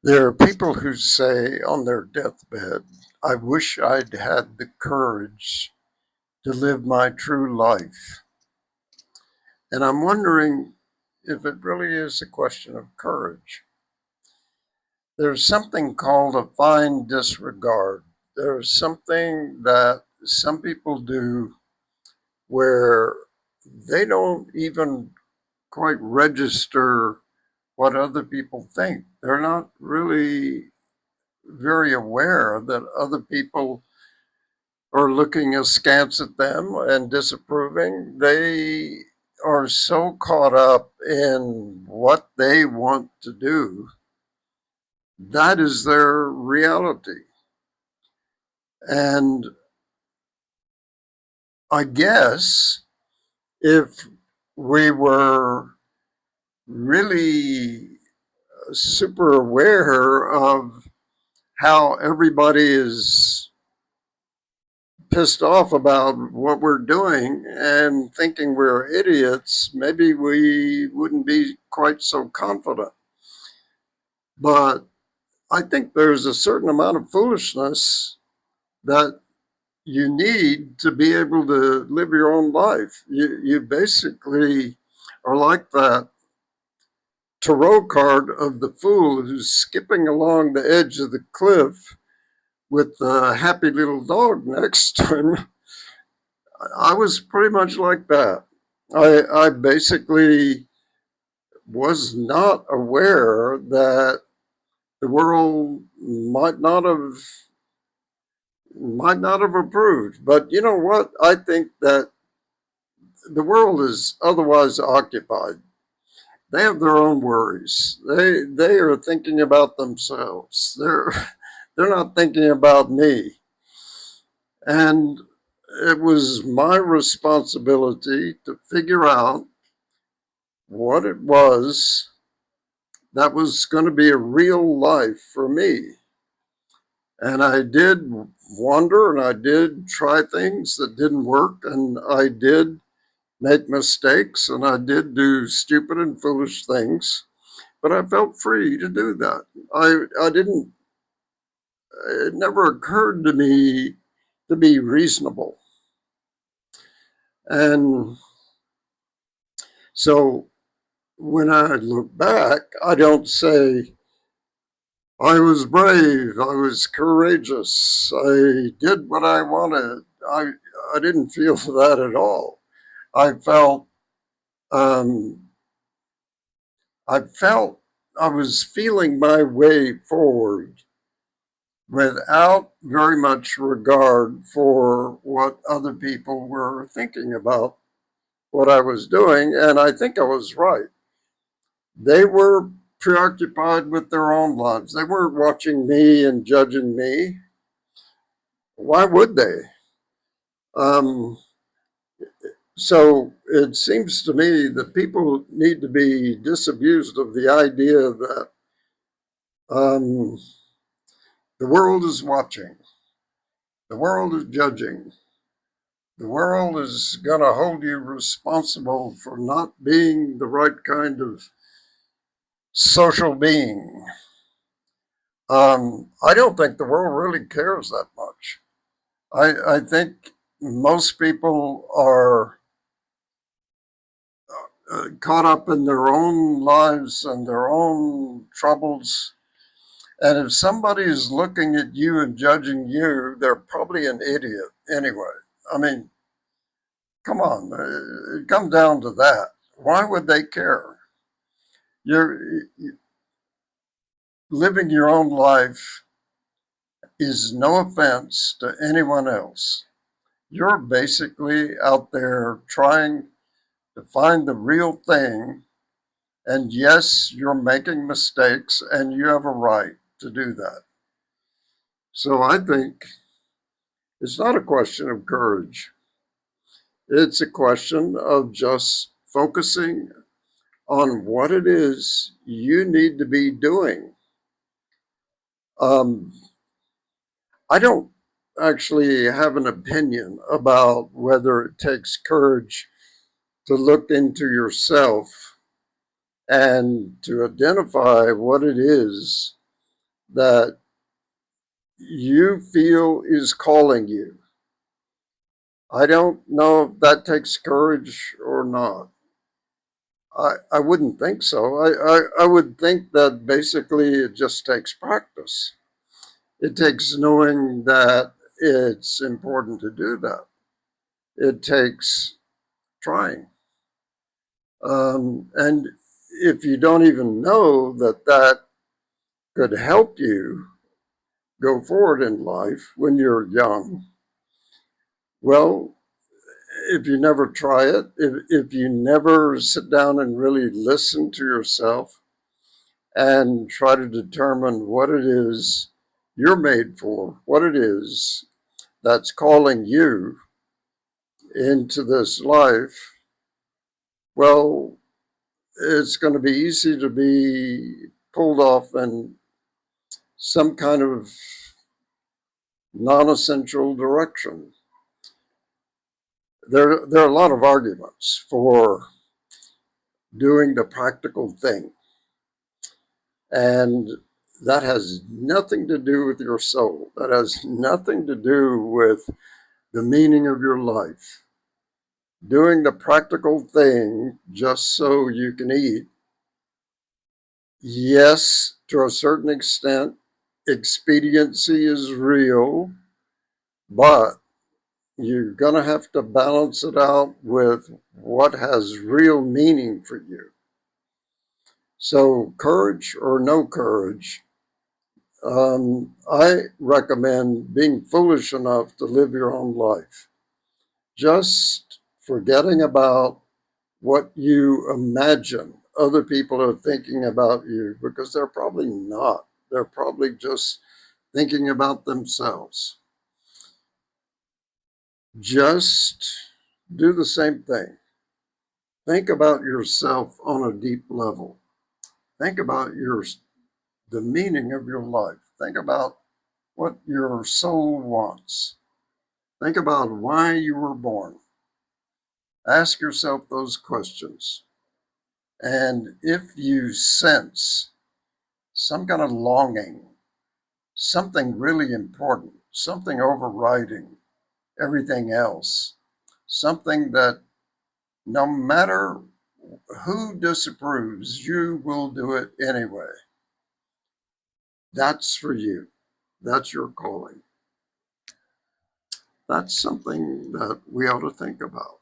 There are people who say on their deathbed, I wish I'd had the courage to live my true life. And I'm wondering if it really is a question of courage. There's something called a fine disregard. There's something that some people do where they don't even quite register what other people think. They're not really very aware that other people are looking askance at them and disapproving. They are so caught up in what they want to do. That is their reality. And I guess if we were really super aware of how everybody is pissed off about what we're doing and thinking we're idiots, maybe we wouldn't be quite so confident. But I think there's a certain amount of foolishness that you need to be able to live your own life. You basically are like that tarot card of the fool who's skipping along the edge of the cliff with the happy little dog next to him. I was pretty much like that. I basically was not aware that the world might not have approved. But you know what? I think that the world is otherwise occupied. They have their own worries. They are thinking about themselves. They're not thinking about me. And it was my responsibility to figure out what it was that was going to be a real life for me. And I did wander and I did try things that didn't work and I did make mistakes and I did do stupid and foolish things, but I felt free to do that. I didn't, it never occurred to me to be reasonable. And so when I look back, I don't say, I was brave, I was courageous, I did what I wanted. I didn't feel that at all. I felt, um, I felt I was feeling my way forward without very much regard for what other people were thinking about what I was doing. And I think I was right. They were preoccupied with their own lives. They weren't watching me and judging me. Why would they? Um, so it seems to me that people need to be disabused of the idea that um, the world is watching, the world is judging, the world is going to hold you responsible for not being the right kind of social being. I don't think the world really cares that much. I think most people are caught up in their own lives and their own troubles. And if somebody is looking at you and judging you, they're probably an idiot anyway. I mean, come on, it comes down to that. Why would they care? You're living your own life is no offense to anyone else. You're basically out there trying to find the real thing. And yes, you're making mistakes and you have a right to do that. So I think it's not a question of courage. It's a question of just focusing on what it is you need to be doing. Um, I don't actually have an opinion about whether it takes courage to look into yourself and to identify what it is that you feel is calling you. I don't know if that takes courage or not. I wouldn't think so. I would think that basically it just takes practice. It takes knowing that it's important to do that. It takes trying. And if you don't even know that that could help you go forward in life when you're young, well, if you never try it, if you never sit down and really listen to yourself and try to determine what it is you're made for, what it is that's calling you into this life, well, it's going to be easy to be pulled off in some kind of non essential direction. There are a lot of arguments for doing the practical thing. And that has nothing to do with your soul. That has nothing to do with the meaning of your life. Doing the practical thing just so you can eat, yes, to a certain extent, expediency is real, but you're going to have to balance it out with what has real meaning for you. So, courage or no courage, I recommend being foolish enough to live your own life. Just forgetting about what you imagine other people are thinking about you, because they're probably not. They're probably just thinking about themselves. Just do the same thing. Think about yourself on a deep level. Think about the meaning of your life. Think about what your soul wants. Think about why you were born. Ask yourself those questions. And if you sense some kind of longing, something really important, something overriding everything else, something that no matter who disapproves, you will do it anyway. That's for you. That's your calling. That's something that we ought to think about.